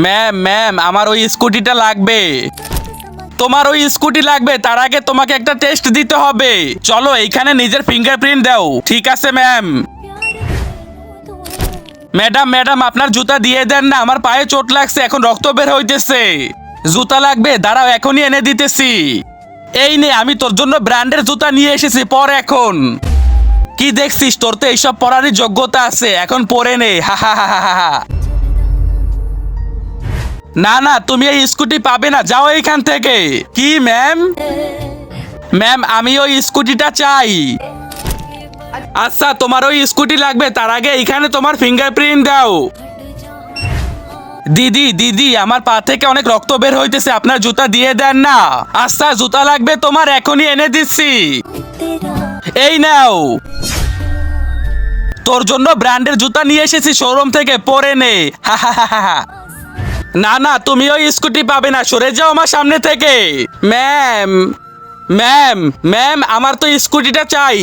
Ma'am ma'am আমার ওই স্কুটিটা লাগবে। তোমার ওই স্কুটি লাগবে, তার আগে তোমাকে একটা টেস্ট দিতে হবে। চলো এইখানে নিজের ফিঙ্গারপ্রিন্ট দাও। ঠিক আছে ম্যাম। ম্যাডাম ম্যাডাম আপনার জুতা দিয়ে দেন না, আমার পায়ে চোট লাগছে, এখন রক্ত বের হইতেছে। জুতা লাগবে, দাঁড়াও এখনই এনে দিতেছি। এই নে, আমি তোর জন্য ব্র্যান্ডের জুতা নিয়ে এসেছি, পর এখন। কি দেখছিস, তোর তো এইসব পরারই যোগ্যতা আছে, এখন পরে নে। হা হা হা হা হা। না না, তুমি এই স্কুটি পাবে না, যাও এইখান থেকে। কি ম্যাম? ম্যাম আমি ওই স্কুটিটা চাই। আচ্ছা তোমার ওই স্কুটি লাগবে, তার আগে এখানে তোমার ফিঙ্গারপ্রিন্ট দাও। দিদি দিদি আমার পা থেকে অনেক রক্ত বের হইতেছে, আপনার জুতা দিয়ে দেন না। আচ্ছা জুতা লাগবে তোমার, এখনই এনে দিচ্ছি। এই নাও, তোর জন্য ব্র্যান্ডের জুতা নিয়ে এসেছি শোরুম থেকে, পরে নে। হা হা হা হা। না না, তুমি ওই স্কুটি পাবে না, সরে যাও আমার সামনে থেকে। ম্যাম ম্যাম ম্যাম আমার তো স্কুটিটা চাই।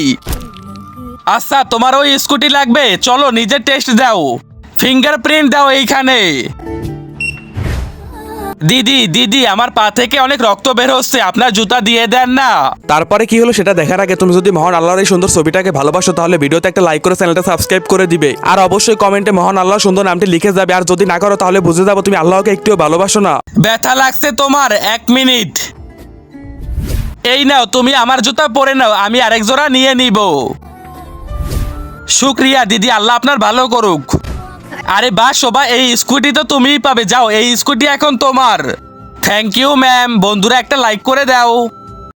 আচ্ছা তোমার ওই স্কুটি লাগবে, চলো নিজের টেস্ট দাও, ফিঙ্গারপ্রিন্ট দাও এইখানে। দিদি দিদি আমার পা থেকে অনেক রক্ত বের হচ্ছে, আপনার জুতা দিয়ে দেন না। তারপরে কি হলো সেটা দেখার আগে তুমি যদি মহান আল্লাহর এই সুন্দর ছবিটাকে ভালোবাসো তাহলে ভিডিওতে একটা লাইক করে চ্যানেলটা সাবস্ক্রাইব করে দিবে, আর অবশ্যই কমেন্টে মহান আল্লাহর সুন্দর নামটি লিখে যাবে। আর যদি না করো তাহলে বুঝে যাবো তুমি আল্লাহকে একটুও ভালোবাসো না। ব্যথা লাগছে তোমার, 1 মিনিট। এই নাও, তুমি আমার জুতা পরে নাও, আমি আরেক জোড়া নিয়ে নিব। শুক্রিয়া দিদি, আল্লাহ আপনার ভালো করুক। আরে বাহ শোভা, এই স্কুটি তো তুমিই পাবে, যাও এই স্কুটি এখন তোমার। Thank you ma'am. বন্ধুরা একটা লাইক করে দাও।